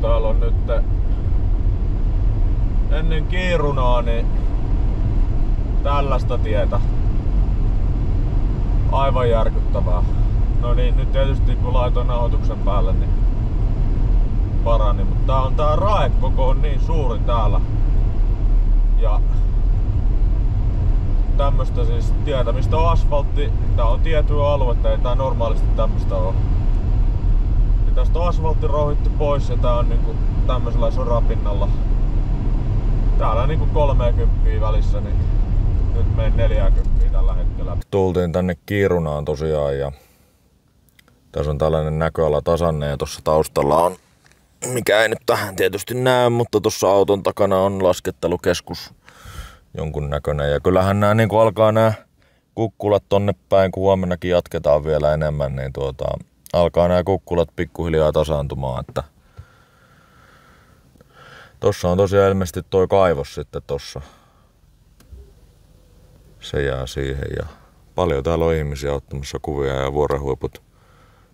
täällä on nyt ennen Kiirunaa niin tällaista tietä. Aivan järkyttävää. No niin, nyt tietysti kun laitoin nauhoituksen päälle niin parani, mutta tää raekoko on niin suuri täällä. Ja tämmöstä siis tietä, mistä on asfaltti, tää on tiettyä aluetta, ei tää normaalisti tämmöstä oo. Ja tästä on asfaltti rouhittu pois ja tää on niinku tämmöisellä sorapinnalla. Täällä niinku 30 välissä, niin nyt menen 40 tällä hetkellä. Tultiin tänne Kiirunaan tosiaan ja tässä on tällainen näköala tasanne ja tossa taustalla on, mikä ei nyt tähän tietysti näy, mutta tuossa auton takana on laskettelukeskus jonkun näköinen. Ja kyllähän nämä niin alkaa nämä kukkulat tonne päin, kun huomennakin jatketaan vielä enemmän, niin alkaa nämä kukkulat pikkuhiljaa tasaantumaan. Että tossa on tosiaan ilmeisesti toi kaivos sitten tossa. Se jää siihen ja paljon täällä on ihmisiä ottamassa kuvia ja vuorenhuiput.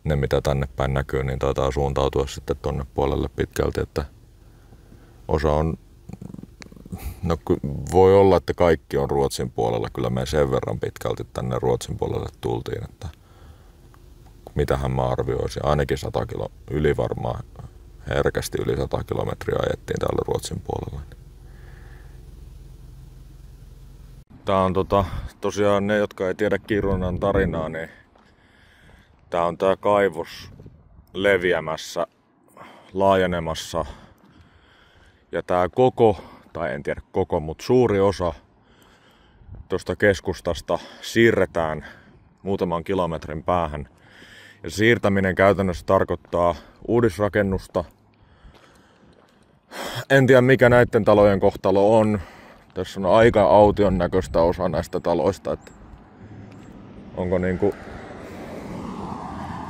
Ne mitä tänne päin näkyy, niin taitaa suuntautua sitten tonne puolelle pitkälti, että osa on, no voi olla, että kaikki on Ruotsin puolella, kyllä me sen verran pitkälti tänne Ruotsin puolelle tultiin, että mitähän mä arvioisin, ainakin 100 yli varmaan, herkästi yli 100 kilometriä ajettiin täällä Ruotsin puolella. Tää on tosiaan ne, jotka ei tiedä Kiirunan tarinaa, niin tää on tää kaivos leviämässä, laajenemassa ja tää koko, tai en tiedä koko, mutta suuri osa tuosta keskustasta siirretään muutaman kilometrin päähän. Ja siirtäminen käytännössä tarkoittaa uudisrakennusta. En tiedä mikä näiden talojen kohtalo on. Tässä on aika aution näköistä osa näistä taloista, että onko niinku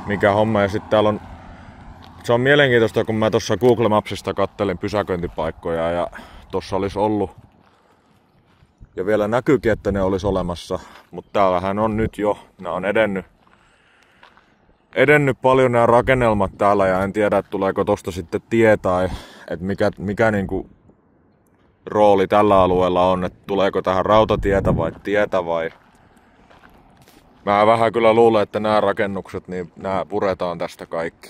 mikä homma. Ja sitten täällä on, se on mielenkiintoista, kun mä tuossa Google Mapsista kattelin pysäköintipaikkoja ja tossa olisi ollut ja vielä näkyykin, että ne olisi olemassa, mutta täällähän on nyt jo, nämä on edennyt paljon nämä rakennelmat täällä ja en tiedä, että tuleeko tosta sitten tie tai että mikä niinku rooli tällä alueella on, että tuleeko tähän rautatietä vai tietä vai. Mä vähän kyllä luulen, että nämä rakennukset, niin nämä puretaan tästä kaikki.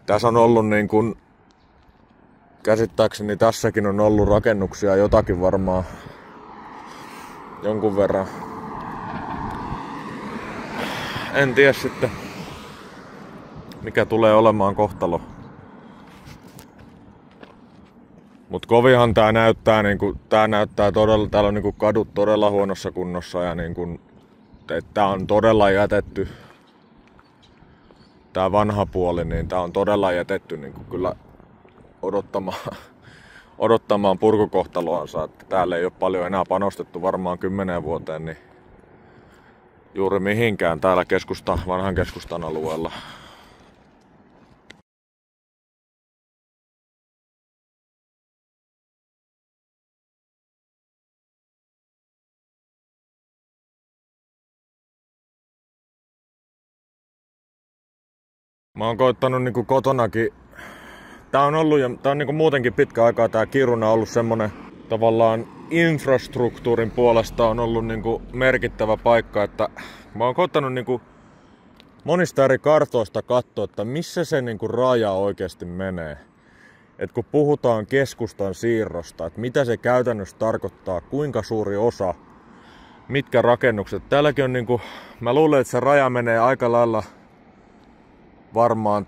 Tässä on ollut niin kuin, käsittääkseni tässäkin on ollut rakennuksia jotakin varmaan jonkun verran. En tiedä sitten, mikä tulee olemaan kohtalo. Mut kovihan tää näyttää, todella, täällä on niinku kadut todella huonossa kunnossa ja niinku, tää on todella jätetty. Tää vanha puoli, niin tää on todella jätetty niinku kyllä odottamaan purkukohtaloansa. Että täällä ei ole paljon enää panostettu varmaan 10 vuoteen, niin juuri mihinkään täällä vanhan keskustan alueella. Mä oon koittanut niinku kotonakin. Tää on ollut ja tää on niinku muutenkin pitkä aikaa tää Kiruna ollut semmonen tavallaan infrastruktuurin puolesta on ollut niinku merkittävä paikka, että mä oon koittanut niinku monista eri kartoista katsoa, että missä se niinku raja oikeasti menee. Et kun puhutaan keskustan siirrosta, että mitä se käytännössä tarkoittaa, kuinka suuri osa, mitkä rakennukset. Täälläkin on niinku, mä luulen, että se raja menee aika lailla varmaan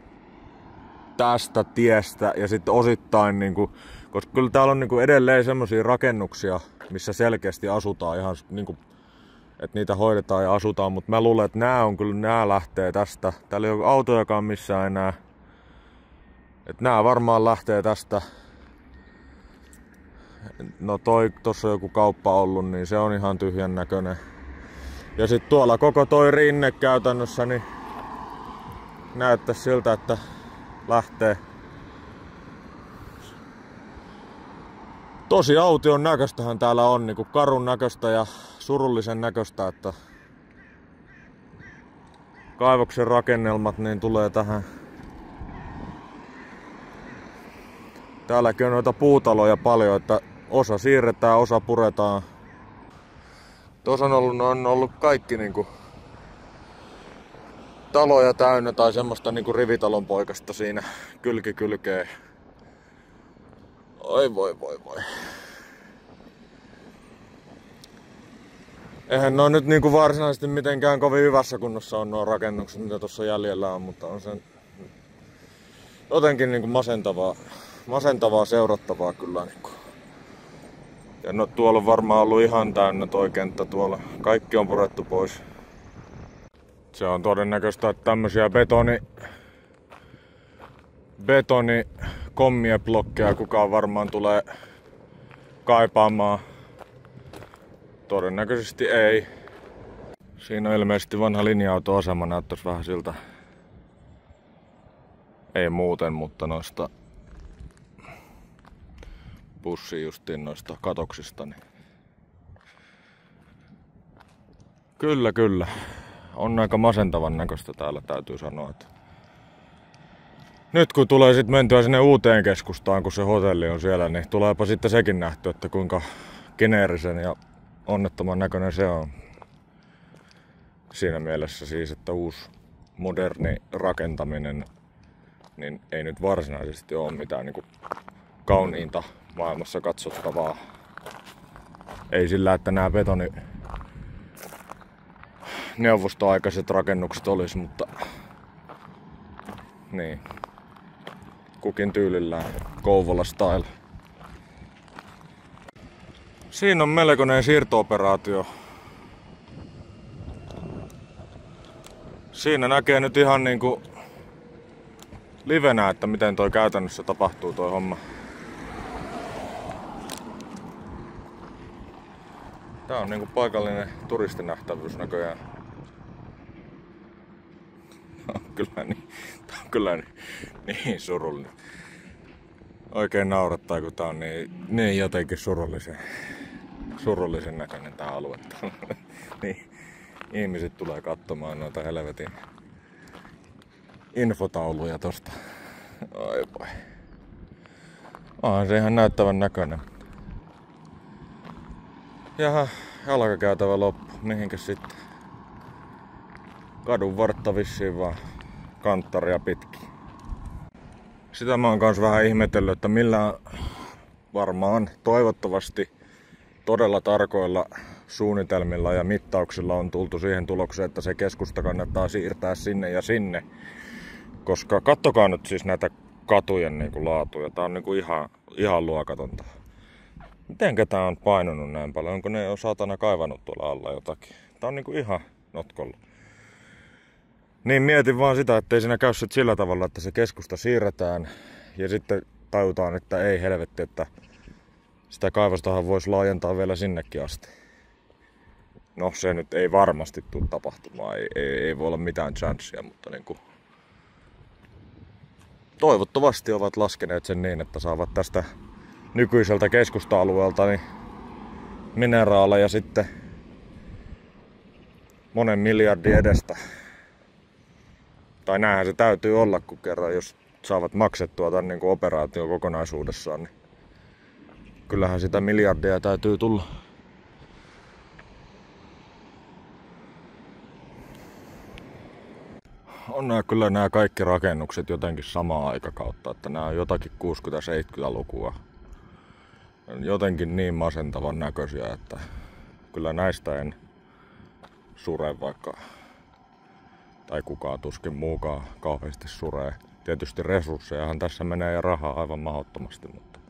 tästä tiestä ja sitten osittain niinku, koska kyllä täällä on niinku edelleen semmosia rakennuksia, missä selkeästi asutaan ihan niinku, että niitä hoidetaan ja asutaan, mutta mä luulen, että nää lähtee tästä. Täällä ei ole autojakaan missään enää. Että nää varmaan lähtee tästä. No tossa on joku kauppa ollut, niin se on ihan tyhjän näköinen. Ja sit tuolla koko toi rinne käytännössä, niin näyttäisi siltä, että lähtee. Tosi aution näköistähän täällä on, niinku karun näköistä ja surullisen näköistä, että kaivoksen rakennelmat niin tulee tähän Täälläkin on noita puutaloja paljon, että osa siirretään, osa puretaan. Tuossa on ollut kaikki niinku taloja täynnä tai semmoista niinku rivitalon poikasta siinä kylki kylkeen. Oi voi. Eihän ne nyt niinku varsinaisesti mitenkään kovin hyvässä kunnossa on nuo rakennukset, mitä tuossa jäljellä on, mutta on sen jotenkin niinku masentavaa seurattavaa kyllä niinku. Ja no tuolla on varmaan ollut ihan täynnä toi kenttä tuolla. Kaikki on purettu pois. Se on todennäköistä, että tämmösiä betonikommiablokkeja kukaan varmaan tulee kaipaamaan. Todennäköisesti ei. Siinä on ilmeisesti vanha linja-autoasema, näyttäisi vähän siltä. Ei muuten, mutta noista bussi justiin noista katoksista. Niin. Kyllä. On aika masentavan näköistä täällä, täytyy sanoa. Että nyt kun tulee sitten mentyä sinne uuteen keskustaan, kun se hotelli on siellä, niin tuleepa sitten sekin nähty, että kuinka geneerisen ja onnettoman näköinen se on. Siinä mielessä siis, että uusi moderni rakentaminen niin ei nyt varsinaisesti ole mitään niin kuin kauniinta maailmassa katsottavaa. Ei sillä, että nämä neuvostoaikaiset rakennukset olisi, mutta niin, kukin tyylillään, Kouvola style. Siinä on melkoinen siirto-operaatio. Siinä näkee nyt ihan niinku livenä, että miten toi käytännössä tapahtuu toi homma. Tää on niinku paikallinen turistinähtävyys näköjään. Tää on kyllä niin surullinen. Oikein naurattaa, kun tää on niin jotenkin surullisen näköinen tää alue. Niin, ihmiset tulee katsomaan noita helvetin infotauluja tosta. Oi voi. Onhan se ihan näyttävän näköinen. Jaha, jalkakäytävä loppu. Mihinkäs sitten? Kadun vartta vissiin vaan kanttaria pitkin. Sitä mä oon kans vähän ihmetellyt, että millä varmaan toivottavasti todella tarkoilla suunnitelmilla ja mittauksilla on tultu siihen tulokseen, että se keskusta kannattaa siirtää sinne ja sinne. Koska kattokaa nyt siis näitä katujen niinku laatuja. Tää on niinku ihan luokatonta. Mitenkä tää on painunut näin paljon? Onko ne jo saatana kaivannut tuolla alla jotakin? Tää on niinku ihan notkolla. Niin mietin vaan sitä, ettei siinä käy sit sillä tavalla, että se keskusta siirretään ja sitten tajutaan, että ei helvetti, että sitä kaivostahan voisi laajentaa vielä sinnekin asti. No se nyt ei varmasti tule tapahtumaan, ei voi olla mitään chanssia, mutta niinku toivottavasti ovat laskeneet sen niin, että saavat tästä nykyiseltä keskusta-alueelta niin mineraaleja sitten monen miljardin edestä. Tai näinhän se täytyy olla, kun kerran jos saavat maksettua tämän niin kuin operaation kokonaisuudessaan, niin kyllähän sitä miljardia täytyy tulla. On kyllä nämä kaikki rakennukset jotenkin samaa aikakautta, että nämä on jotakin 60-70-lukua. Jotenkin niin masentavan näköisiä, että kyllä näistä en sure vaikka, tai kukaan tuskin muukaan kauheasti suree. Tietysti resurssejahan tässä menee ja rahaa aivan mahdottomasti, mutta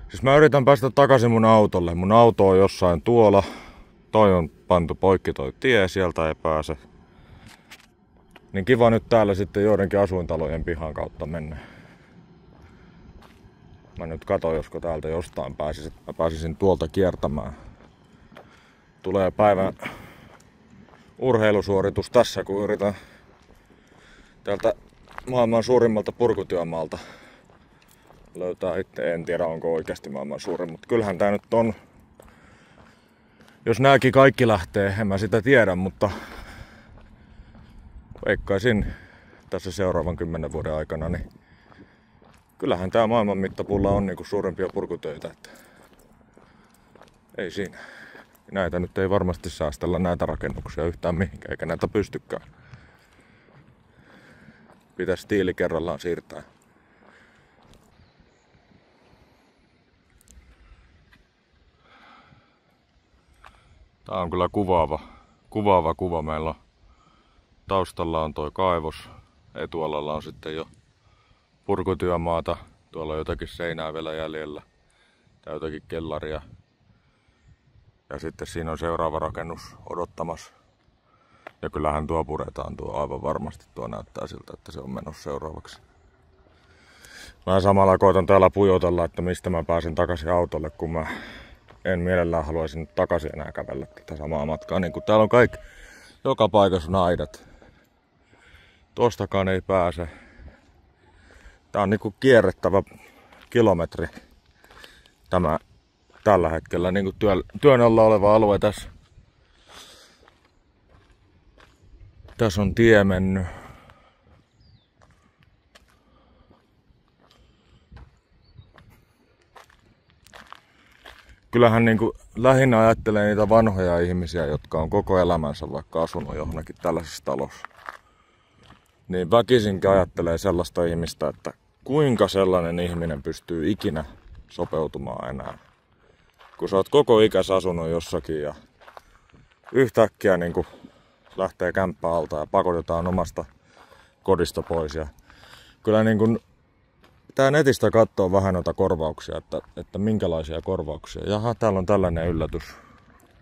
siis mä yritän päästä takaisin mun autolle. Mun auto on jossain tuolla. Toi on pantu poikki toi tie, sieltä ei pääse. Niin kiva nyt täällä sitten joidenkin asuintalojen pihan kautta mennä. Mä nyt katon, josko täältä jostain pääsisin tuolta kiertämään. Tulee päivän urheilusuoritus tässä, kun yritän täältä maailman suurimmalta purkutyömaalta löytää itse. En tiedä, onko oikeasti maailman suurin, mutta kyllähän tää nyt on. Jos nääkin kaikki lähtee, en mä sitä tiedä, mutta veikkaisin tässä seuraavan 10 vuoden aikana, niin kyllähän tää maailman mittapuulla on niinku suurempia purkutöitä. Että ei siinä. Näitä nyt ei varmasti säästellä näitä rakennuksia yhtään mihinkään, eikä näitä pystykään. Pitäisi tiili kerrallaan siirtää. Tää on kyllä kuvaava kuva. Meillä on, taustalla on toi kaivos. Etualalla on sitten jo purkutyömaata. Tuolla on jotakin seinää vielä jäljellä. Tai jotakin kellaria. Ja sitten siinä on seuraava rakennus odottamassa. Ja kyllähän tuo puretaan tuo aivan varmasti. Tuo näyttää siltä, että se on menossa seuraavaksi. Mä samalla koitan täällä pujotella, että mistä mä pääsen takaisin autolle, kun mä en mielellään haluaisi nyt takaisin enää kävellä tätä samaa matkaa. Niin kun täällä on kaikki, joka paikassa on aidat. Tostakaan ei pääse. Tää on niinku kierrettävä kilometri. Tämä tällä hetkellä niinku työn alla oleva alue tässä. Tässä on tie mennyt. Kyllähän niinku lähinnä ajattelee niitä vanhoja ihmisiä, jotka on koko elämänsä vaikka asunut johonkin tällaisessa talossa. Niin väkisinkin ajattelee sellaista ihmistä, että kuinka sellainen ihminen pystyy ikinä sopeutumaan enää. Kun sä oot koko ikäs asunut jossakin ja yhtäkkiä niinku lähtee kämppä alta ja pakotetaan omasta kodista pois. Ja kyllä niinku pitää netistä katsoa vähän noita korvauksia, että minkälaisia korvauksia. Jaha, täällä on tällainen yllätys.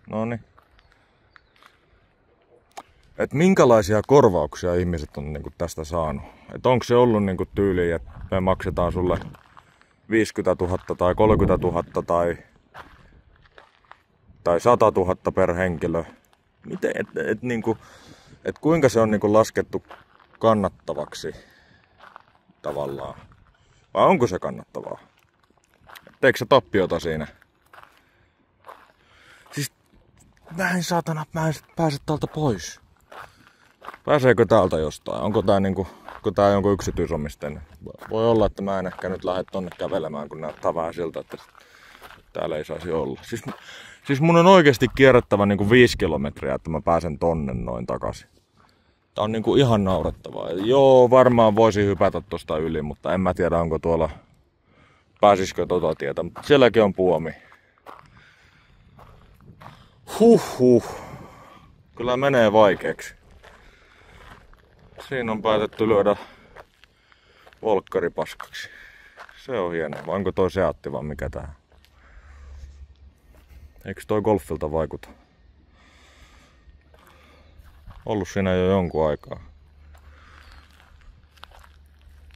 Noniin. Että minkälaisia korvauksia ihmiset on niinku tästä saanut. Että onko se ollut niinku tyyli, että me maksetaan sulle 50 000 tai 30 000 tai 100 000 per henkilö. Miten, et kuinka se on niinku laskettu kannattavaksi tavallaan? Vai onko se kannattavaa? Teekö se tappiota siinä? Siis näin saatana pääset täältä pois. Pääseekö täältä jostain? Onko tää jonkun yksityisomisteinen? Voi olla, että mä en ehkä nyt lähde tonne kävelemään, kun näyttää vähän siltä, että täällä ei saisi olla. Siis mun on oikeasti kierrättävä niinku 5 kilometriä, että mä pääsen tonne noin takaisin. Tää on niinku ihan naurettavaa. Joo, varmaan voisi hypätä tosta yli, mutta en mä tiedä, onko tuolla... Pääsisikö tota tietä, mutta sielläkin on puomi. Huhhuh. Kyllä menee vaikeaksi. Siinä on päätetty lyödä volkkari paskaksi. Se on hienoa. Vai onko toi Seatti vai mikä tää? Eikö toi Golfilta vaikuta? Ollut siinä jo jonkun aikaa.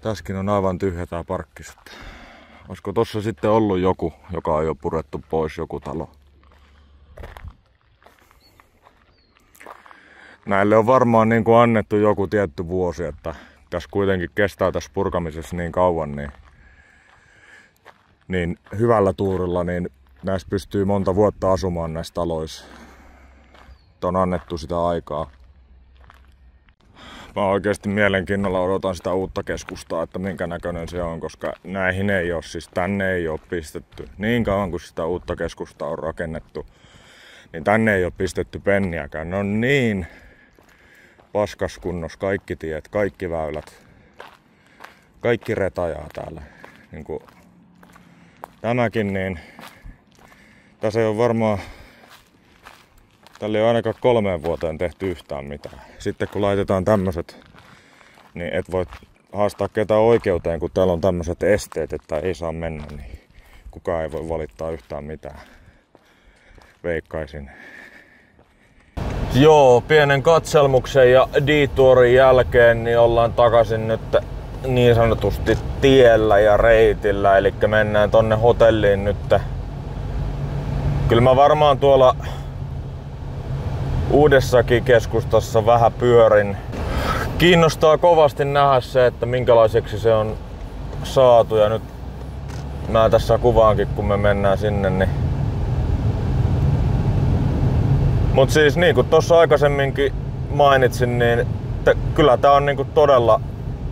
Tässäkin on aivan tyhjä tää parkkis. Olisiko tossa sitten ollut joku, joka on jo purettu pois, joku talo? Näille on varmaan niin kuin annettu joku tietty vuosi, että tässä kuitenkin kestää tässä purkamisessa niin kauan, niin hyvällä tuurilla niin näissä pystyy monta vuotta asumaan näissä taloissa. On annettu sitä aikaa. Mä oikeasti mielenkiinnolla odotan sitä uutta keskustaa, että minkä näköinen se on, koska näihin ei ole, siis tänne ei ole pistetty. Niin kauan kuin sitä uutta keskustaa on rakennettu, niin tänne ei ole pistetty penniäkään. Ne on niin paskas kunnossa kaikki tiet, kaikki väylät, kaikki retajaa täällä. Niin kuin tämäkin, niin tässä ei ole varmaan, tällä ei ole ainakaan 3 vuoteen tehty yhtään mitään. Sitten kun laitetaan tämmöset, niin et voi haastaa ketään oikeuteen, kun täällä on tämmöset esteet, että ei saa mennä, niin kukaan ei voi valittaa yhtään mitään. Veikkaisin. Joo, pienen katselmuksen ja detourin jälkeen niin ollaan takaisin nyt niin sanotusti tiellä ja reitillä, eli mennään tonne hotelliin nyt. Kyllä mä varmaan tuolla Uudessakin keskustassa vähän pyörin. Kiinnostaa kovasti nähdä se, että minkälaiseksi se on saatu, ja nyt mä tässä kuvaankin, kun me mennään sinne. Niin. Mut siis niin kuin tuossa aikaisemminkin mainitsin, niin kyllä tää on niinku todella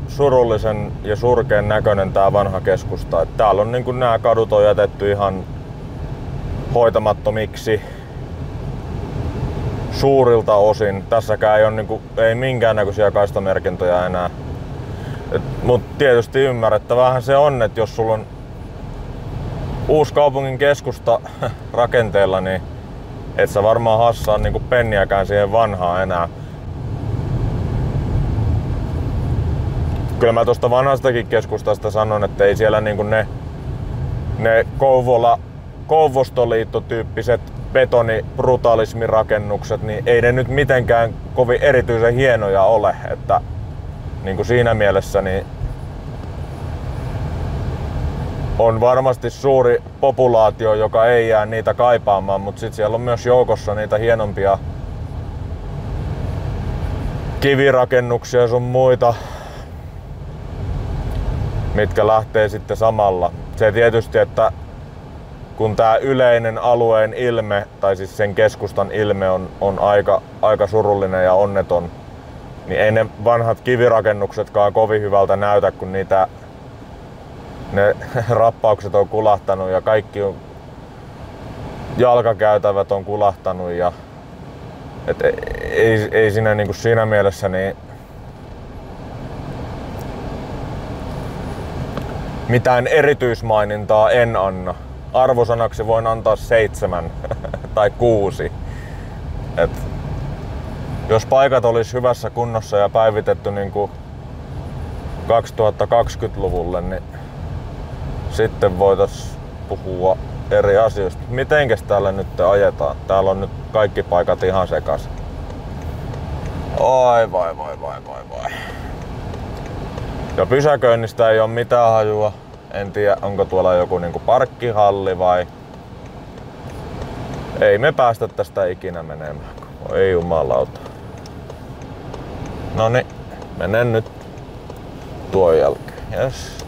surullisen ja surkean näköinen tää vanha keskusta. Et täällä on niinku nämä kadut on jätetty ihan hoitamattomiksi suurilta osin. Tässäkään ei ole niinku, ei minkäännäköisiä kaistamerkintöjä enää. Mut tietysti ymmärrettävähän se on, että jos sulla on Uuskaupungin keskusta rakenteella, niin et sä varmaan hassaa niinku penniäkään siihen vanhaan enää. Kyllä mä tosta vanhastakin keskustasta sanon, että ei siellä niinku ne Kouvostoliitto-tyyppiset betonibrutalismirakennukset, niin ei ne nyt mitenkään kovin erityisen hienoja ole. Että niinku siinä mielessä niin on varmasti suuri populaatio, joka ei jää niitä kaipaamaan, mutta sit siellä on myös joukossa niitä hienompia kivirakennuksia sun muita, mitkä lähtee sitten samalla. Se tietysti, että kun tää yleinen alueen ilme, tai siis sen keskustan ilme on aika surullinen ja onneton, niin ei ne vanhat kivirakennuksetkaan kovin hyvältä näytä, kun ne rappaukset on kulahtanut ja kaikki jalkakäytävät on kulahtanut ja ei siinä niinku siinä mielessä niin mitään erityismainintaa en anna. Arvosanaksi voin antaa 7 tai 6. Et jos paikat olisi hyvässä kunnossa ja päivitetty niinku 2020-luvulle, niin sitten voitais puhua eri asioista. Mitenkäs täällä nyt ajetaan? Täällä on nyt kaikki paikat ihan sekaisin. Ai vai. Ja pysäköinnistä ei oo mitään hajua. En tiedä, onko tuolla joku niinku parkkihalli vai... Ei me päästä tästä ikinä menemään. Ei jumalauta. Noniin, menen nyt tuon jälkeen. Yes.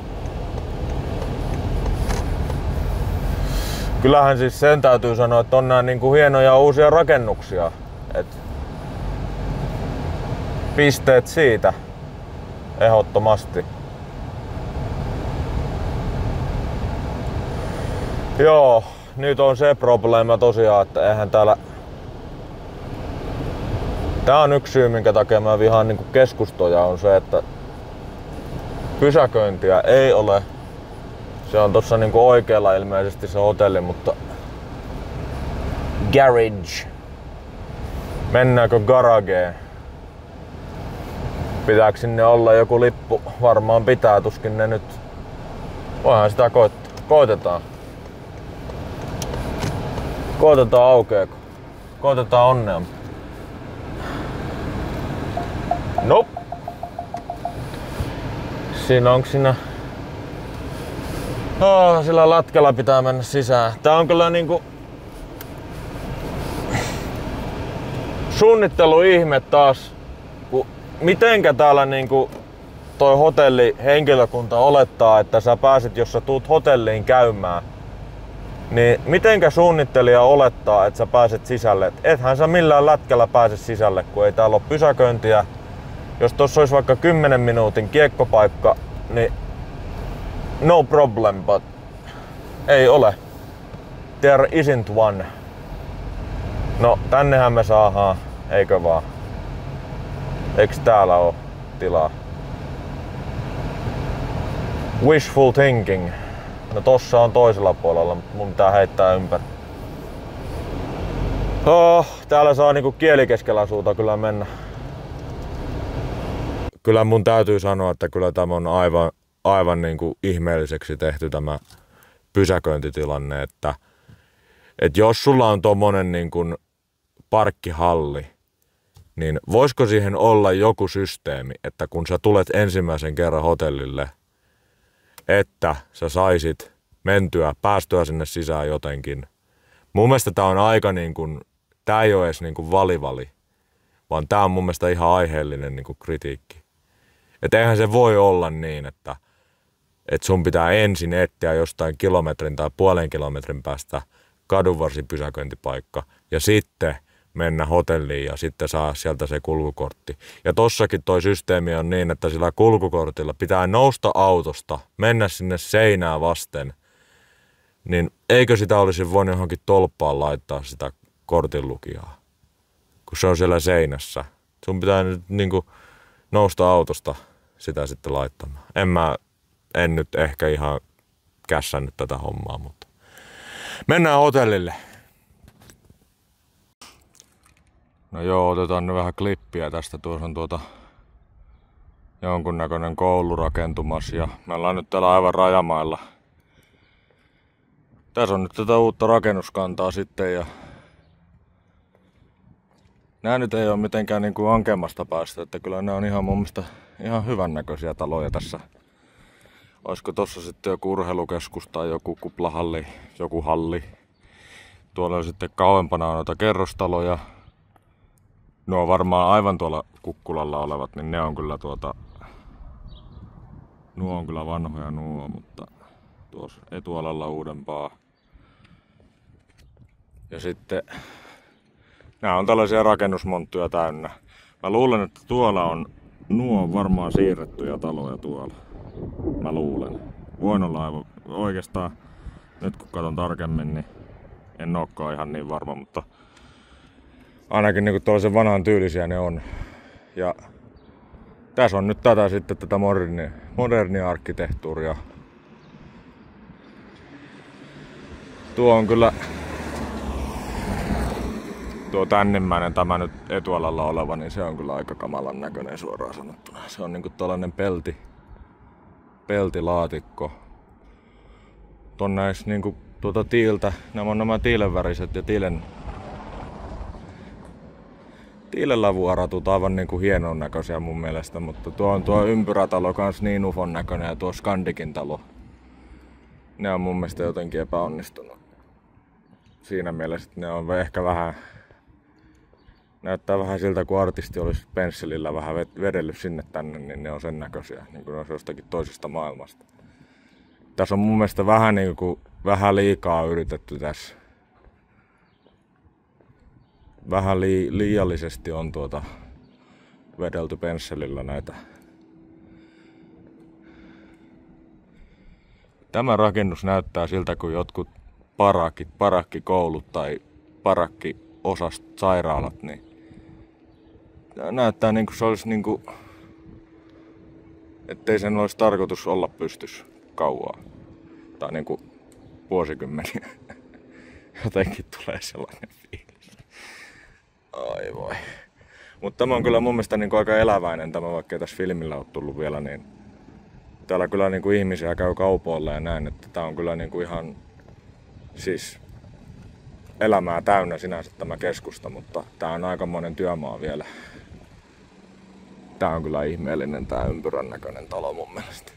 Kyllähän siis sen täytyy sanoa, että on nää niinku hienoja uusia rakennuksia. Et pisteet siitä. Ehdottomasti. Joo, nyt on se probleema tosiaan, että eihän täällä... Tää on yksi syy, minkä takia mä vihaan niinku keskustoja, on se, että pysäköintiä ei ole. Se on tossa niinku oikealla ilmeisesti se hotelli, mutta... Garage. Mennäänkö garageen? Pitääkö sinne olla joku lippu? Varmaan pitää, tuskin ne nyt... Voihan sitä koittaa. Koitetaan. Koitetaan aukeako. Koitetaan onnea. Nope. Onks siinä... Sillä latkalla pitää mennä sisään. Tää on kyllä niinku... Suunnitteluihme taas. Mitenkä täällä niinku toi hotellihenkilökunta olettaa, että sä pääsit, jos sä tuut hotelliin käymään, niin mitenkä suunnittelija olettaa, että sä pääset sisälle? Ethän sä millään lätkällä pääse sisälle, kun ei täällä ole pysäköintiä. Jos tossa olisi vaikka 10 minuutin kiekkopaikka, niin no problem, but ei ole. There isn't one. No tännehän me saadaan, eikö vaan? Eiks täällä oo tilaa? Wishful thinking. No tossa on toisella puolella, mutta mun pitää heittää ympäri. Täällä saa niinku kieli keskellä suuta kyllä mennä. Kyllä mun täytyy sanoa, että kyllä tämä on aivan niinku ihmeelliseksi tehty tämä pysäköintitilanne, että jos sulla on tommonen niinku parkkihalli, niin voisiko siihen olla joku systeemi, että kun sä tulet ensimmäisen kerran hotellille, että sä saisit päästyä sinne sisään jotenkin. Mun mielestä tää on aika tää ei oo edes vali, vaan tää on mun mielestä ihan aiheellinen kritiikki. Et eihän se voi olla niin, että sun pitää ensin etsiä jostain kilometrin tai puolen kilometrin päästä kadunvarsipysäköintipaikka ja sitten mennä hotelliin ja sitten saa sieltä se kulkukortti. Ja tossakin toi systeemi on niin, että sillä kulkukortilla pitää nousta autosta, mennä sinne seinää vasten. Niin eikö sitä olisi voinut johonkin tolppaan laittaa sitä kortinlukijaa, kun se on siellä seinässä. Sun pitää nyt niinku nousta autosta sitä sitten laittamaan. En nyt ehkä ihan kässännyt tätä hommaa, mutta mennään hotellille. No joo, otetaan nyt vähän klippiä tästä. Tuossa on jonkunnäköinen koulu rakentumassa ja me ollaan nyt täällä aivan rajamailla. Tässä on nyt tätä uutta rakennuskantaa sitten ja nää nyt ei ole mitenkään niinku ankemmasta päästä, että kyllä ne on ihan mun mielestä ihan hyvännäköisiä taloja tässä. Olisiko tossa sitten joku urheilukeskus tai joku kuplahalli, joku halli. Tuolla on sitten kauempana noita kerrostaloja. Nuo varmaan aivan tuolla Kukkulalla olevat, niin ne on kyllä nuo on kyllä vanhoja mutta tuossa etualalla uudempaa. Ja sitten nämä on tällaisia rakennusmonttuja täynnä. Mä luulen, että nuo on varmaan siirrettyjä taloja tuolla. Mä luulen. Voin olla aivan oikeastaan, nyt kun katson tarkemmin, niin en olekaan ihan niin varma, mutta ainakin niinku tuollaisen vanhan tyylisiä ne on. Ja tässä on nyt tätä modernia arkkitehtuuria. Tuo on kyllä tuo tännimmäinen tämä nyt etualalla oleva, niin se on kyllä aika kamalan näköinen suoraan sanottuna. Se on niinku tällainen peltilaatikko. Tuon näis niinku tiiltä, nämä on nämä tiilenväriset ja tiilellä vuoratut aivan niinku hienon näköisiä mun mielestä, mutta tuo ympyrätalo kans niin ufon näköinen ja tuo Scandikin talo. Ne on mun mielestä jotenkin epäonnistunut. Siinä mielessä, että ne on ehkä vähän, näyttää vähän siltä kun artisti olisi pensselillä vähän vedellyt sinne tänne, niin ne on sen näköisiä, niin kuin ne olisi jostakin toisesta maailmasta. Tässä on mun mielestä vähän liikaa yritetty tässä. Vähän liiallisesti on vedelty pensselillä näitä. Tämä rakennus näyttää siltä kuin jotkut parakkikoulut tai parakkiosast sairaalat, niin näyttää niin kuin se olisi ettei sen olisi tarkoitus olla pystyssä kauaa. Tai vuosikymmeniä. Jotenkin tulee sellainen fiilis. Ai voi. Mutta tämä on kyllä mun mielestä aika eläväinen tämä, vaikka ei tässä filmillä ole tullut vielä, niin täällä kyllä ihmisiä käy kaupoilla ja näin, että tää on kyllä ihan siis elämää täynnä sinänsä tämä keskusta, mutta tää on aikamoinen työmaa vielä. Tää on kyllä ihmeellinen tää ympyrän näköinen talo mun mielestä.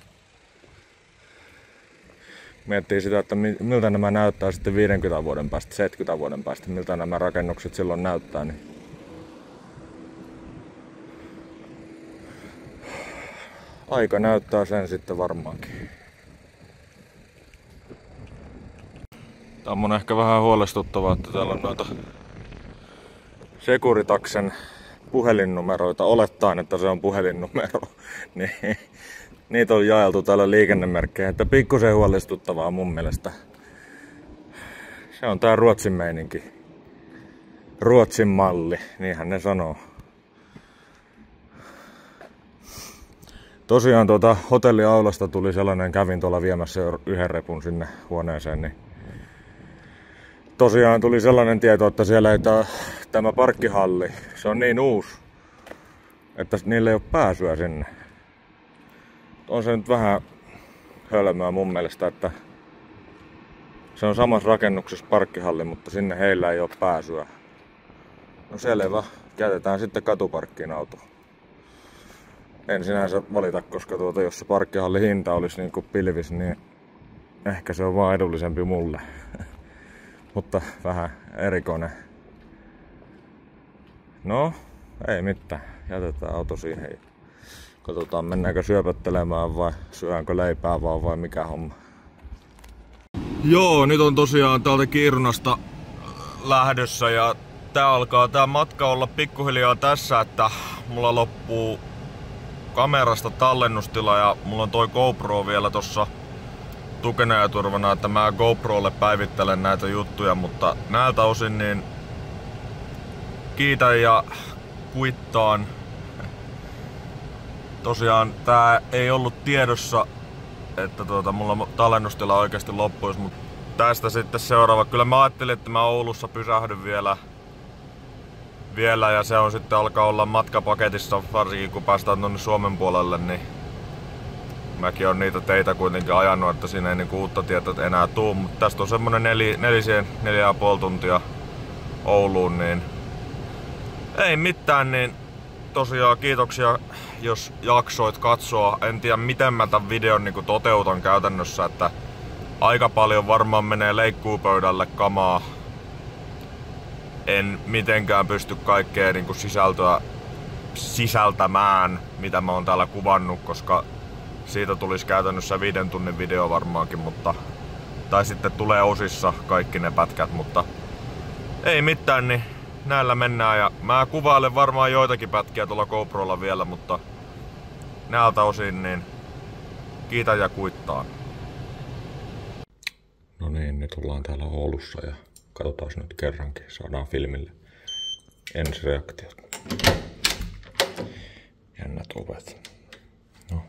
Miettii sitä, että miltä nämä näyttää sitten 50 vuoden päästä, 70 vuoden päästä, miltä nämä rakennukset silloin näyttää, niin aika näyttää sen sitten varmaankin. Tää on mun ehkä vähän huolestuttavaa, että täällä on noita Securitaksen puhelinnumeroita, olettaen, että se on puhelinnumero. Niitä on jaeltu täällä liikennemerkkejä, että pikkusen huolestuttavaa mun mielestä. Se on tää Ruotsin meininki. Ruotsin malli, niinhän ne sanoo. Tosiaan hotelliaulasta tuli sellainen, kävin tuolla viemässä yhden repun sinne huoneeseen, niin tosiaan tuli sellainen tieto, että siellä ei tämä parkkihalli, se on niin uusi, että niillä ei ole pääsyä sinne. On se nyt vähän hölmöä mun mielestä, että se on samassa rakennuksessa parkkihalli, mutta sinne heillä ei ole pääsyä. No selvä, käytetään sitten katuparkkiin auto. En sinänsä valita, koska jos se parkkihallin hinta olisi niin kuin pilvis, niin ehkä se on vaan edullisempi mulle. Mutta vähän erikoinen. No, ei mitään. Jätetään auto siihen. Katsotaan, mennäänkö syöpöttelemään vai syönkö leipää vaan vai mikä homma. Joo, nyt on tosiaan täältä Kiirunasta lähdössä ja Tää alkaa tää matka olla pikkuhiljaa tässä, että mulla loppuu kamerasta tallennustila ja mulla on toi GoPro vielä tossa tukena ja turvana, että mä GoProlle päivittelen näitä juttuja, mutta näiltä osin niin kiitän ja kuittaan. Tosiaan tää ei ollut tiedossa, että mulla tallennustila oikeasti loppuisi, mutta tästä sitten seuraava. Kyllä mä ajattelin, että mä Oulussa pysähdyn vielä ja se on sitten alkaa olla matkapaketissa, varsinkin kun päästään tuonne Suomen puolelle, niin mäkin on niitä teitä kuitenkin ajanut, että siinä ei niinku uutta tietä enää tuu, mutta tästä on semmonen 4,5 tuntia Ouluun, niin ei mitään, niin tosiaan kiitoksia, jos jaksoit katsoa. En tiedä miten mä tän videon niinku toteutan käytännössä, että aika paljon varmaan menee leikkuupöydälle kamaa. En mitenkään pysty kaikkea niinku sisältöä sisältämään, mitä mä oon täällä kuvannut, koska siitä tulisi käytännössä 5 tunnin video varmaankin, mutta tai sitten tulee osissa kaikki ne pätkät, mutta ei mitään, niin näillä mennään ja mä kuvailen varmaan joitakin pätkiä tuolla GoProlla vielä, mutta näiltä osin niin kiitän ja kuittaan. No niin, nyt ollaan täällä Oulussa ja katsotaan nyt kerrankin, saadaan filmille ensireaktiot. Jännät ovet. No.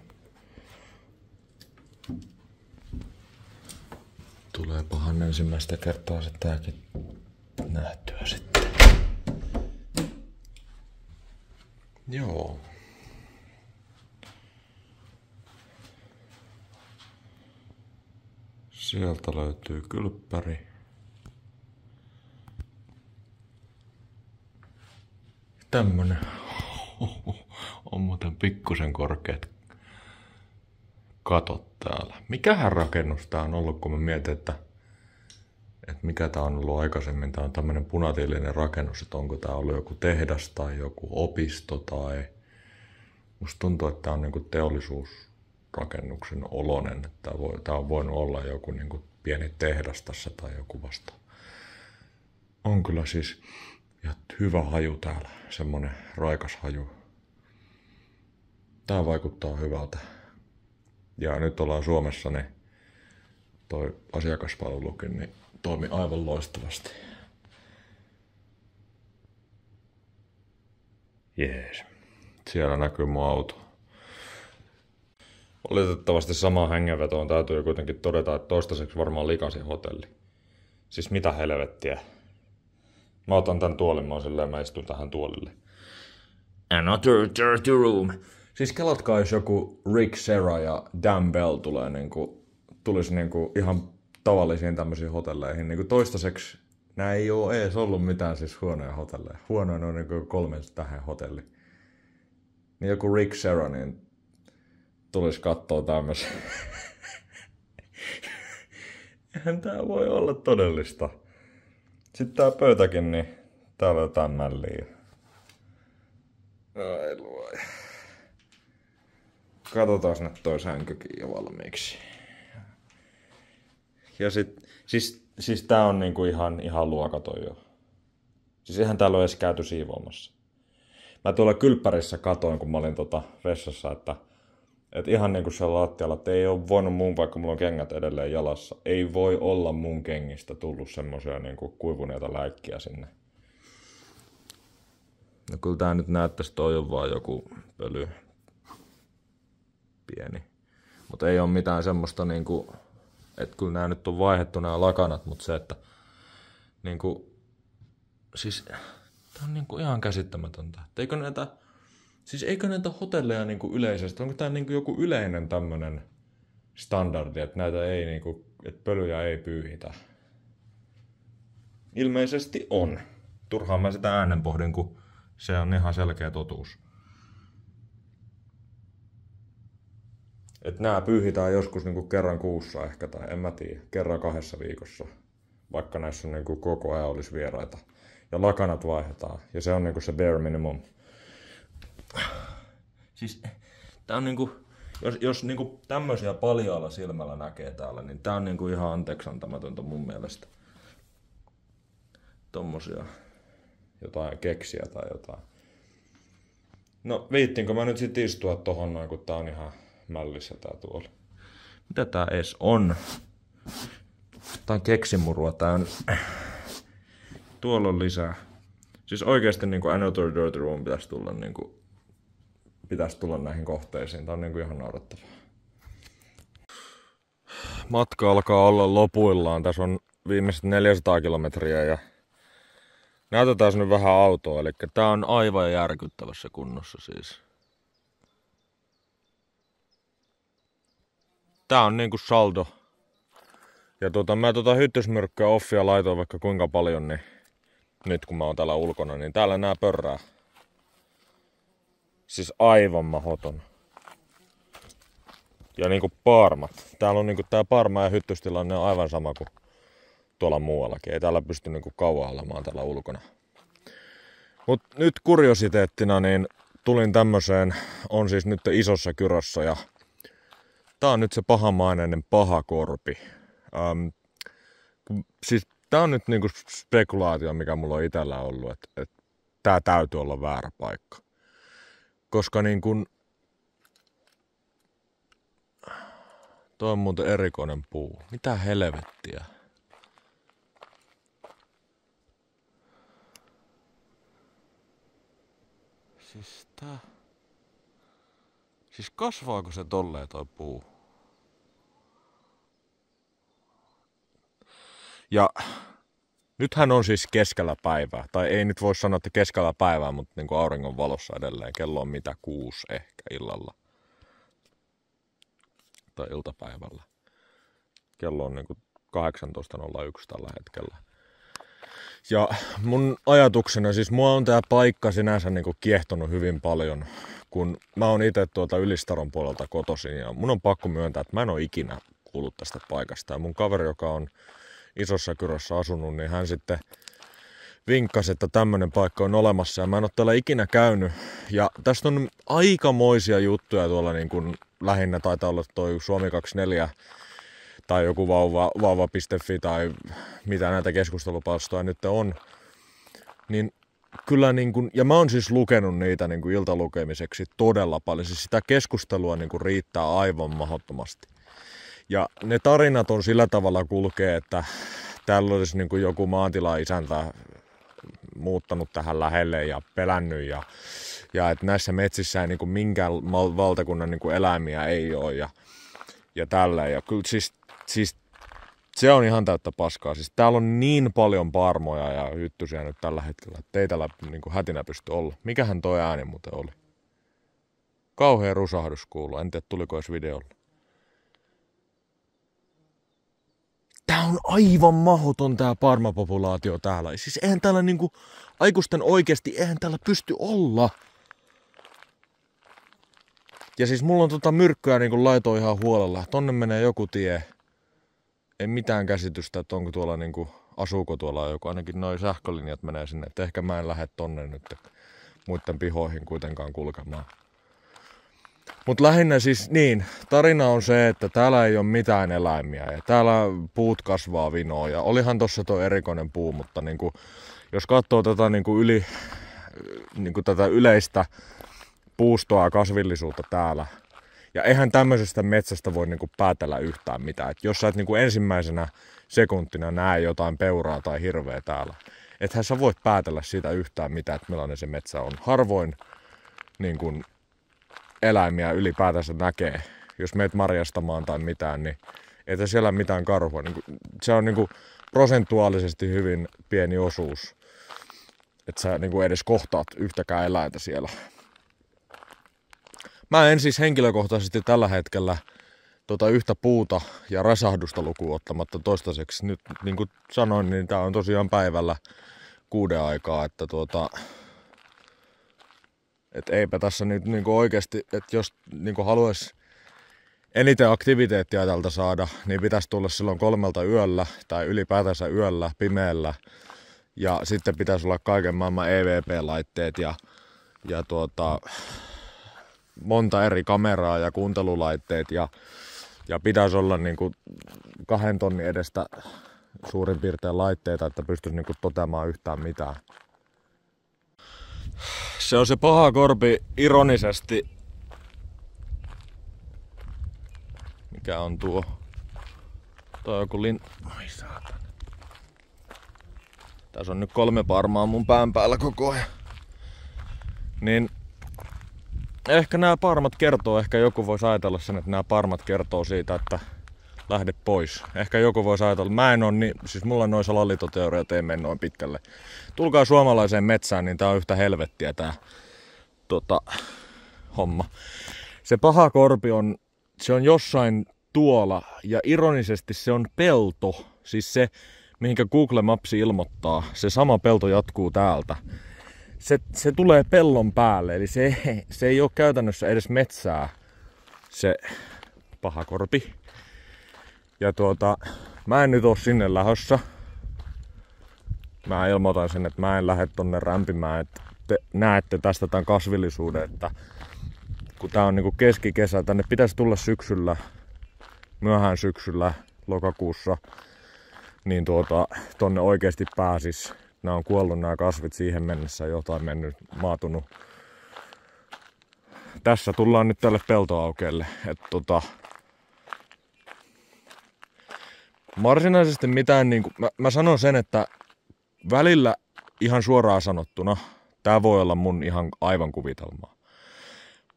Tuleepahan ensimmäistä kertaa se tääkin nähtyä sitten. Joo. Sieltä löytyy kylppäri. Tämmönen on muuten pikkusen korkeat katot täällä. Mikähän rakennus tää on ollut, kun mä mietin, että mikä tää on ollut aikaisemmin. Tää on tämmönen punatiilinen rakennus, että onko tää ollut joku tehdas tai joku opisto tai... Musta tuntuu, että tää on niinku teollisuusrakennuksen oloinen. Että tää on voinut olla joku niinku pieni tehdas tässä tai joku vasta. On kyllä siis ja hyvä haju täällä, semmonen raikas haju. Tää vaikuttaa hyvältä. Ja nyt ollaan Suomessa, niin toi asiakaspalvelukin niin toimi aivan loistavasti. Jees. Siellä näkyy mun auto. Valitettavasti samaan hengenvetoon täytyy kuitenkin todeta, että toistaiseksi varmaan likasin hotelli. Siis mitä helvettiä. Mä otan tän tuolin, mä oon silleen, mä istun tähän tuolille. Another dirty room. Siis kelatkaa, jos joku Rick Serra ja Dan Bell tulisi ihan tavallisiin tämmöisiin hotelleihin. Niinku toistaiseksi nää ei oo ees ollut mitään siis huonoja hotelleja. Huonoin on niinku 3 tähän hotelli. Niin joku Rick Serra niin tulisi kattoo tämmösen. Eihän tää voi olla todellista. Sitten tää pöytäkin, niin täällä on jotain mälliä. Ai luoja. Katsotaan nyt toi sänkykin jo valmiiksi. Ja siis tää on niinku ihan luokaton jo. Siis eihän täällä ole edes käyty siivoamassa. Mä tuolla kylppärissä katoin, kun mä olin vessassa, että ihan niinku siellä lattialla, että ei oo voinut mun, vaikka mulla on kengät edelleen jalassa, ei voi olla mun kengistä tullut semmosia niinku kuivuneita läikkiä sinne. No kyllä tää nyt näyttäisi, toi on vaan joku pöly. Pieni. Mutta ei oo mitään semmoista niinku, että kyllä nää nyt on vaihdettu nää lakanat, mutta se, että niinku, siis tää on niinku ihan käsittämätöntä. Eikö näitä hotelleja niinku yleisesti, onko tää niinku joku yleinen tämmönen standardi, että näitä ei niinku, että pölyjä ei pyyhitä? Ilmeisesti on. Turhaan mä sitä äänen pohdin, kun se on ihan selkeä totuus. Että nää pyyhitään joskus niinku kerran kuussa ehkä, tai en mä tiedä, kerran 2 viikossa. Vaikka näissä on niinku koko ajan olisi vieraita. Ja lakanat vaihdetaan, ja se on niinku se bare minimum. Siis tää on niinku, jos niinku tämmösiä paljaalla silmällä näkee täällä, niin tää on niinku ihan anteeksiantamatöntä mun mielestä. Tommosia. jotain keksiä tai jotain. No viittiinkö mä nyt sit istua tohon noin, kun tää on ihan mällissä tää tuoli. Mitä tää edes on? Tää on keksimurua, tää on... Tuolla on lisää. Siis oikeesti niinku Another Dirty Room pitäisi tulla näihin kohteisiin. Tää on niinku ihan naurettavaa. Matka alkaa olla lopuillaan. Tässä on viimeiset 400 kilometriä ja näytetään nyt vähän autoa. Eli tää on aivan järkyttävässä kunnossa siis. Tää on niinku saldo. Ja mä hyttysmyrkkyä offia laitoin vaikka kuinka paljon, niin nyt kun mä oon täällä ulkona, niin täällä nää pörrää. Siis aivan mahoton. Ja niinku parmat. Täällä on niinku tää parma ja hyttystilanne on aivan sama kuin tuolla muuallakin. Ei täällä pysty niinku kauan olemaan täällä ulkona. Mut nyt kuriositeettina niin tulin tämmöseen, on siis nyt Isossa Kyrössä ja tää on nyt se pahamainen pahakorpi. Siis tää on nyt niinku spekulaatio, mikä mulla on itellä ollut, että tää täytyy olla väärä paikka. Koska niin kun... Toi on muuten erikoinen puu. Mitä helvettiä? Siis kasvaako se tolleen toi puu? Ja nythän on siis keskellä päivää. Tai ei nyt voi sanoa, että keskellä päivää, mutta niin kuin auringon valossa edelleen. Kello on mitä 6 ehkä illalla. Tai iltapäivällä. Kello on niin kuin 18.01 tällä hetkellä. Ja mun ajatuksena, siis mua on tää paikka sinänsä niin kuin kiehtonut hyvin paljon. Kun mä oon itse tuolta Ylistaron puolelta kotoisin ja mun on pakko myöntää, että mä en oo ikinä kuullut tästä paikasta. Ja mun kaveri, joka on Isossa Kyrössä asunut, niin hän sitten vinkkasi, että tämmönen paikka on olemassa ja mä en ole täällä ikinä käynyt. Ja tästä on aikamoisia juttuja tuolla niin kuin lähinnä taitaa olla toi Suomi 24 tai joku vauva.fi tai mitä näitä keskustelupalstoja nyt on. Niin kyllä niin kuin, ja mä oon siis lukenut niitä niin kuin iltalukemiseksi todella paljon. Siis sitä keskustelua niin kuin riittää aivan mahdottomasti. Ja ne tarinat on sillä tavalla kulkee, että täällä olisi niin kuin joku maantilaisäntä muuttanut tähän lähelle ja pelännyt ja että näissä metsissä ei niin kuin minkään valtakunnan niin kuin eläimiä ei ole ja tällä. Ja kyllä siis se on ihan täyttä paskaa. Siis täällä on niin paljon parmoja ja hyttysiä nyt tällä hetkellä, että ei täällä niin kuin hätinä pysty olla. Mikähän toi ääni muuten oli? Kauhea rusahdus kuuluu. En tiedä, tuliko edes videolla. Tää on aivan mahdoton tää parmapopulaatio täällä. Siis eihän täällä niinku aikuisten oikeesti, eihän täällä pysty olla. Ja siis mulla on myrkkyä niinku laitoin ihan huolella. Tonne menee joku tie. Ei mitään käsitystä, että onko tuolla niinku, asuuko tuolla joku. Ainakin noi sähkölinjat menee sinne. Et ehkä mä en lähde tonne nyt muiden pihoihin kuitenkaan kulkemaan. Mut lähinnä siis niin, tarina on se, että täällä ei ole mitään eläimiä ja täällä puut kasvaa vinoa ja olihan tossa tuo erikoinen puu, mutta niinku, jos katsoo tätä, tätä yleistä puustoa ja kasvillisuutta täällä, ja eihän tämmöisestä metsästä voi niinku päätellä yhtään mitään. Et jos sä et niinku ensimmäisenä sekuntina näe jotain peuraa tai hirveä täällä, ethän sä voit päätellä siitä yhtään mitään, että millainen se metsä on. Harvoin niinku eläimiä ylipäätänsä näkee. Jos meet marjastamaan tai mitään, niin ei siellä mitään karhua. Se on prosentuaalisesti hyvin pieni osuus, että sä edes kohtaat yhtäkään eläintä siellä. Mä en siis henkilökohtaisesti tällä hetkellä yhtä puuta ja räsahdusta lukuun ottamatta toistaiseksi. Nyt niin kuin sanoin, niin tää on tosiaan päivällä 6 aikaa, että et eipä tässä nyt niinku oikeesti, että jos niinku haluaisi eniten aktiviteettia tältä saada, niin pitäisi tulla silloin 3 yöllä tai ylipäätänsä yöllä pimeällä. Ja sitten pitäisi olla kaiken maailman EVP-laitteet ja monta eri kameraa ja kuuntelulaitteet ja pitäisi olla niinku 2 tonnin edestä suurin piirtein laitteita, että pystyisi niinku toteamaan yhtään mitään. Se on se paha korpi ironisesti. Mikä on tuo? Tuo on joku Ai saatana. Tässä on nyt 3 parmaa mun pään päällä koko ajan. Niin ehkä nämä parmat kertoo, ehkä joku voisi ajatella sen, että nämä parmat kertoo siitä, että lähde pois. Ehkä joku voisi ajatella, mä en oo niin, siis mulla on noin salaliittoteoriat, ei mene noin pitkälle. Tulkaa suomalaiseen metsään, niin tää on yhtä helvettiä tää homma. Se paha korpi on, se on jossain tuolla ja ironisesti se on pelto, siis se mihinkä Google Maps ilmoittaa, se sama pelto jatkuu täältä. Se tulee pellon päälle, eli se ei ole käytännössä edes metsää, se paha korpi. Ja mä en nyt oo sinne lähössä. Mä ilmoitan sen, että mä en lähde tonne rämpimään, että te näette tästä tämän kasvillisuuden, että kun tää on niinku keskikesä, tänne pitäisi tulla syksyllä, myöhään syksyllä, lokakuussa, niin tonne oikeesti pääsis. Nää on kuollut nämä kasvit siihen mennessä, jotain mennyt, maatunut. Tässä tullaan nyt tälle peltoaukeelle, että varsinaisesti mitään niinku, mä sanon sen, että välillä ihan suoraan sanottuna, tää voi olla mun ihan aivan kuvitelmaa.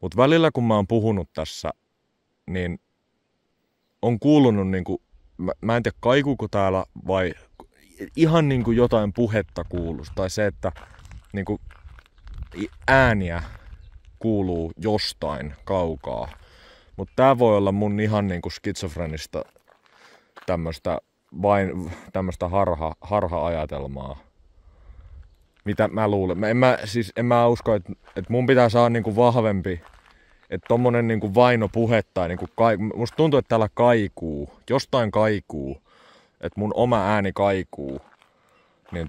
Mut välillä kun mä oon puhunut tässä, niin on kuulunut niinku, mä en tiedä kaikuuko täällä vai ihan niinku jotain puhetta kuuluu. Tai se, että niinku ääniä kuuluu jostain kaukaa. Mut tää voi olla mun ihan niinku skitsofrenista tämmöstä harha-ajatelmaa. Mitä mä luulen. En mä usko, että mun pitää saada niinku vahvempi, että tommonen niinku vainopuhe tai niinku musta tuntuu, että täällä kaikuu, jostain kaikuu, että mun oma ääni kaikuu. Niin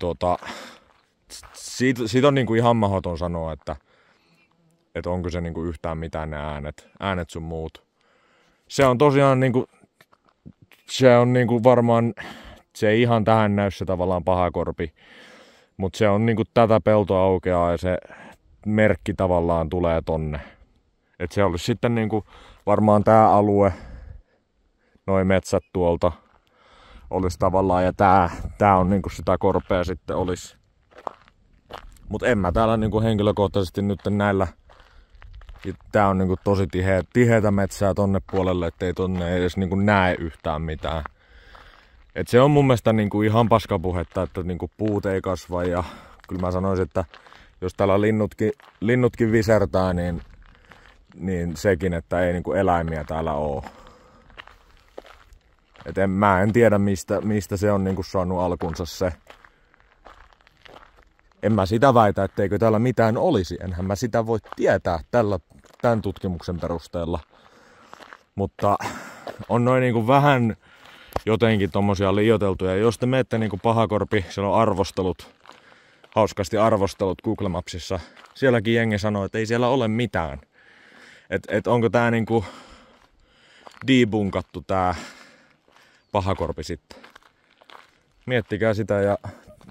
siitä on niinku ihan mahdoton sanoa, että onko se niinku yhtään mitään ne äänet sun muut. Se on tosiaan niinku, se on niinku varmaan, se ei ihan tähän näy se tavallaan paha korpi, mutta se on niinku tätä peltoa aukeaa ja se merkki tavallaan tulee tonne. Et se olisi sitten niinku varmaan tää alue, noi metsät tuolta olisi tavallaan ja tää on niinku sitä korpea sitten olisi. Mut en mä täällä niinku henkilökohtaisesti nyt näillä, tää on niinku tosi tiheätä metsää tonne puolelle, ettei tonne edes niinku näe yhtään mitään. Et se on mun mielestä niinku ihan paskapuhetta, että niinku puut ei kasva ja kyllä mä sanoisin, että jos täällä linnutkin visertää, niin sekin, että ei niinku eläimiä täällä oo. Et mä en tiedä mistä se on niinku saanut alkunsa se. En mä sitä väitä, etteikö täällä mitään olisi. Enhän mä sitä voi tietää tämän tutkimuksen perusteella. Mutta on noin niinku vähän jotenkin tommosia liioiteltuja. Jos te menette niinku pahakorpi, siellä on arvostelut, hauskasti arvostelut Google Mapsissa. Sielläkin jengi sanoo, että ei siellä ole mitään. Et onko tää niinku debunkattu tää pahakorpi sitten. Miettikää sitä ja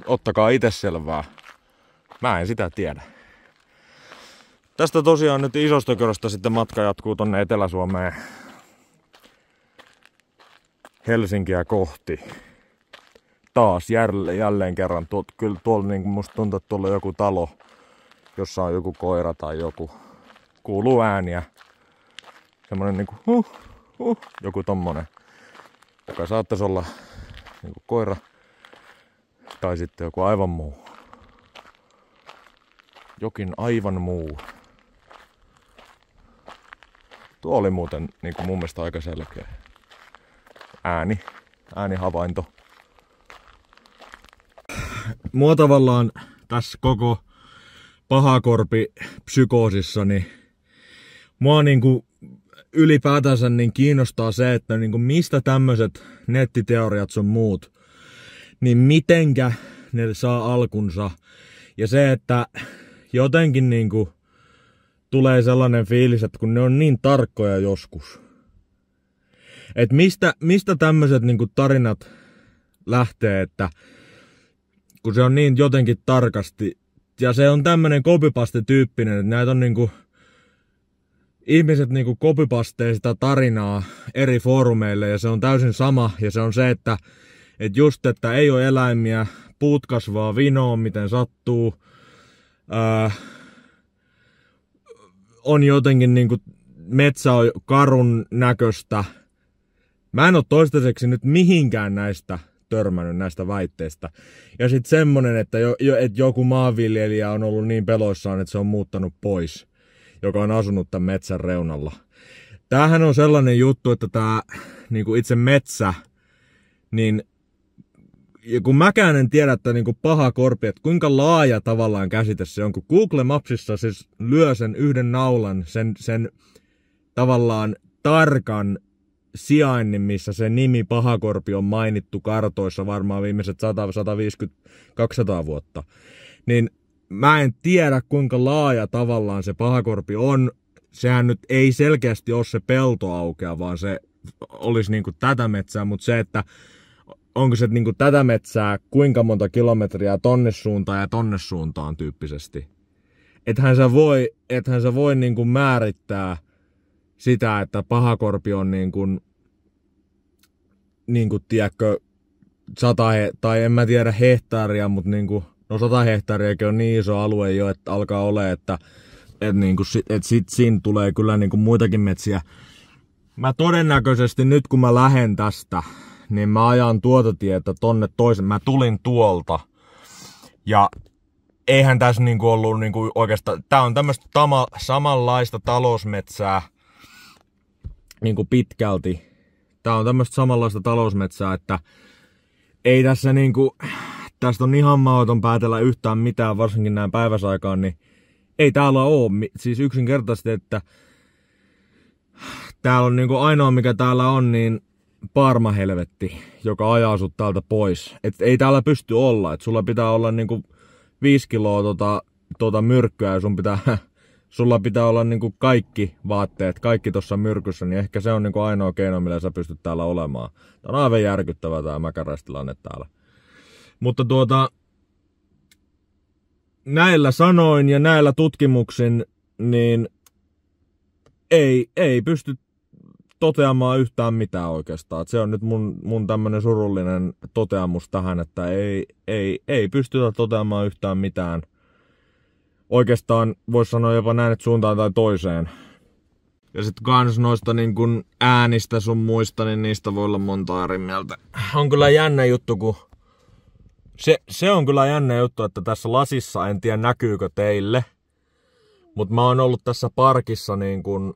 ottakaa itse selvää. Mä en sitä tiedä. Tästä tosiaan nyt Isostokerosta sitten matka jatkuu tonne Etelä-Suomeen Helsinkiä kohti. Taas jälleen kerran. Kyllä tuolla niin musta tuntuu, että tuolla on joku talo, jossa on joku koira tai joku. Kuuluu ääniä. Semmonen niinku joku tommonen, joka saattaisi olla niinku koira tai sitten joku aivan muu. Jokin aivan muu. Tuo oli muuten niin kuin mun mielestä aika selkeä äänihavainto. Mua tavallaan tässä koko pahakorpi-psykoosissa, niin mua niinku ylipäätänsä niin kiinnostaa se, että niinku mistä tämmöiset nettiteoriat sun muut, niin mitenkä ne saa alkunsa. Ja se, että jotenkin niinku tulee sellainen fiilis, että kun ne on niin tarkkoja joskus. Että mistä tämmöiset niinku tarinat lähtee, että kun se on niin jotenkin tarkasti Ja se on tämmönen copypaste-tyyppinen, että näitä on niinku ihmiset niinku copypastee sitä tarinaa eri foorumeille ja se on täysin sama. Ja se on se, että just, että ei ole eläimiä, puut kasvaa vinoon, miten sattuu. On jotenkin niinku, metsä on karun näköistä. Mä en oo toistaiseksi nyt mihinkään näistä törmännyt näistä väitteistä. Ja sit semmonen, että joku maanviljelijä on ollut niin peloissaan, että se on muuttanut pois, joka on asunut tämän metsän reunalla. Tämähän on sellainen juttu, että tää niinku itse metsä, niin ja kun mäkään en tiedä, että niinku pahakorpi, että kuinka laaja tavallaan käsite se on, kun Google Mapsissa siis lyö sen yhden naulan, sen tavallaan tarkan sijainnin, missä se nimi pahakorpi on mainittu kartoissa varmaan viimeiset 100, 150, 200 vuotta. Niin mä en tiedä, kuinka laaja tavallaan se pahakorpi on. Sehän nyt ei selkeästi ole se peltoaukea, vaan se olisi niinku tätä metsää, mutta se, että onko se niinku tätä metsää kuinka monta kilometriä tonne suuntaan tyyppisesti. Ethän sä voi niinku määrittää sitä, että pahakorpi on niinku tiedätkö, 100 tai en mä tiedä hehtaaria, mutta niinku, no 100 hehtaariakin on niin iso alue jo, että alkaa ole, että niinku, sit siinä tulee kyllä niinku muitakin metsiä. Mä todennäköisesti nyt kun mä lähden tästä, niin mä ajan tuota tietä tonne toisen. Mä tulin tuolta. Ja eihän tässä niinku ollut niinku oikeastaan. Tää on tämmöstä samanlaista talousmetsää. Niinku pitkälti. Tää on tämmöstä samanlaista talousmetsää, että ei tässä niinku. Tästä on ihan mahdoton päätellä yhtään mitään, varsinkin näin päiväsaikaan, niin ei täällä oo. Siis yksinkertaisesti, että täällä on niinku ainoa mikä täällä on, niin parmahelvetti, joka ajaa sut täältä pois. Et ei täällä pysty olla, et sulla pitää olla niinku 5 kiloa myrkkyä ja sulla pitää olla niinku kaikki vaatteet, kaikki tossa myrkyssä, niin ehkä se on niinku ainoa keino, millä sä pystyt täällä olemaan. Tää on aivan järkyttävä tää mäkäräistilanne täällä. Mutta näillä sanoin ja näillä tutkimuksin, niin ei pysty toteamaan yhtään mitään oikeastaan. Et se on nyt mun tämmönen surullinen toteamus tähän, että ei pystytä toteamaan yhtään mitään. Oikeastaan voisi sanoa jopa näin, että suuntaan tai toiseen. Ja sit kans noista niin kun äänistä sun muista, niin niistä voi olla monta eri mieltä. On kyllä jännä juttu, kun se on kyllä jännä juttu, että tässä lasissa, en tiedä näkyykö teille, mutta mä oon ollut tässä parkissa niin kun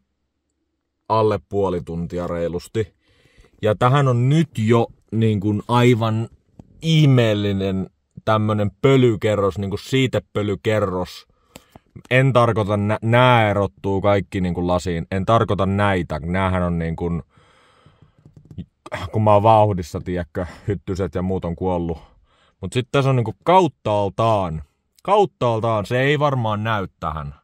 alle puoli tuntia reilusti. Ja tähän on nyt jo niin kuin aivan ihmeellinen tämmönen pölykerros, niin kuin siitepölykerros. En tarkoita, nää erottuu kaikki niin kuin lasiin. En tarkoita näitä. Näähän on niin kuin, kun mä oon vauhdissa, tiedätkö, hyttyset ja muut on kuollut. Mut sit tässä on niin kuin kauttaaltaan, se ei varmaan näy tähän.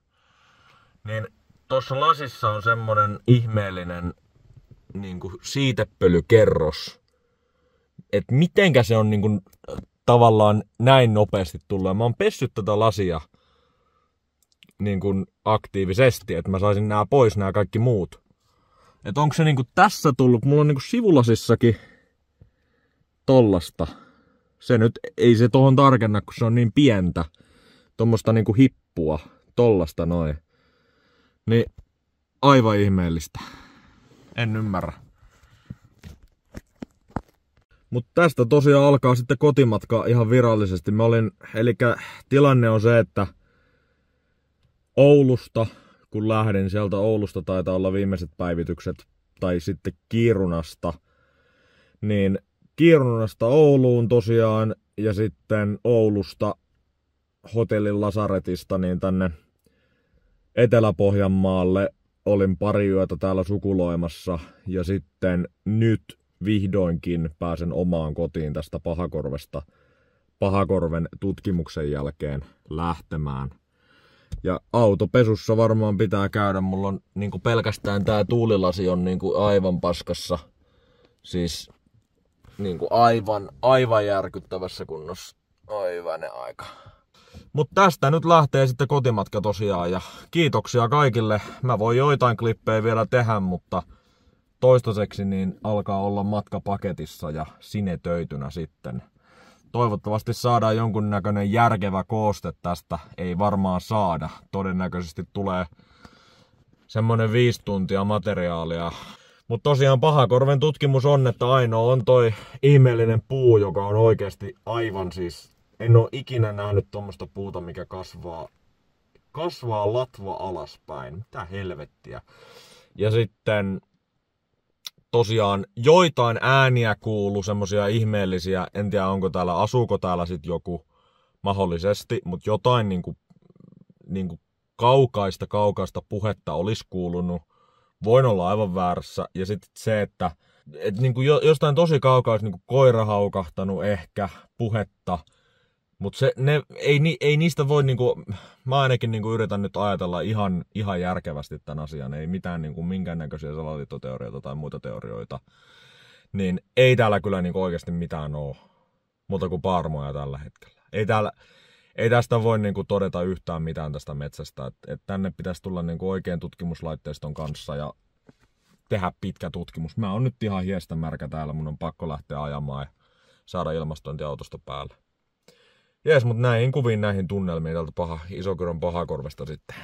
Niin tuossa lasissa on semmonen ihmeellinen niinku siitepölykerros. Et mitenkä se on niinku tavallaan näin nopeasti tullut. Mä oon pessyt tätä lasia niinku aktiivisesti, että mä saisin nää pois, nää kaikki muut. Et onko se niinku tässä tullut, mulla on niinku sivulasissakin tollasta. Se nyt ei se tohon tarkenna, kun se on niin pientä. Tommosta niinku hippua, tollasta noin. Niin aivan ihmeellistä. En ymmärrä. Mut tästä tosiaan alkaa sitten kotimatka ihan virallisesti. Elikkä tilanne on se, että Oulusta, kun lähdin sieltä Oulusta, taitaa olla viimeiset päivitykset, tai sitten Kiirunasta, niin Kiirunasta Ouluun tosiaan, ja sitten Oulusta hotellin lasaretista niin tänne Etelä-Pohjanmaalle. Olin pari yötä täällä sukuloimassa ja sitten nyt vihdoinkin pääsen omaan kotiin tästä Pahakorven tutkimuksen jälkeen lähtemään. Ja autopesussa varmaan pitää käydä. Mulla on niinku pelkästään tää tuulilasi on niinku aivan paskassa. Siis niinku aivan järkyttävässä kunnossa. Oi hyvänen aika. Mutta tästä nyt lähtee sitten kotimatka tosiaan ja kiitoksia kaikille. Mä voin joitain klippejä vielä tehdä, mutta toistaiseksi niin alkaa olla matka paketissa ja sinetöitynä sitten. Toivottavasti saadaan jonkunnäköinen järkevä kooste tästä. Ei varmaan saada. Todennäköisesti tulee semmonen 5 tuntia materiaalia. Mutta tosiaan Pahakorven tutkimus on, että ainoa on toi ihmeellinen puu, joka on oikeasti aivan siis... En oo ikinä nähnyt tommoista puuta, mikä kasvaa latva alaspäin. Mitä helvettiä. Ja sitten tosiaan joitain ääniä kuuluu, semmosia ihmeellisiä. En tiedä asuuko täällä sit joku mahdollisesti, mutta jotain niinku kaukaista puhetta olisi kuulunut. Voin olla aivan väärässä. Ja sitten se, että niinku jostain tosi kaukaa olisi niinku koira haukahtanut ehkä puhetta. Mutta ei niistä voi niinku, mä ainakin niinku yritän nyt ajatella ihan järkevästi tämän asian. Ei mitään niinku minkäännäköisiä salaliittoteorioita tai muita teorioita. Niin ei täällä kyllä niinku oikeasti mitään oo. Muuta kuin paarmoja tällä hetkellä. Ei tästä voi niinku todeta yhtään mitään tästä metsästä. Et tänne pitäisi tulla niinku oikein tutkimuslaitteiston kanssa ja tehdä pitkä tutkimus. Mä oon nyt ihan hiestä märkä täällä. Mun on pakko lähteä ajamaan ja saada ilmastointiautosta päälle. Jees, mutta näihin kuviin, näihin tunnelmiin täältä Isokyrön Pahakorvesta sitten.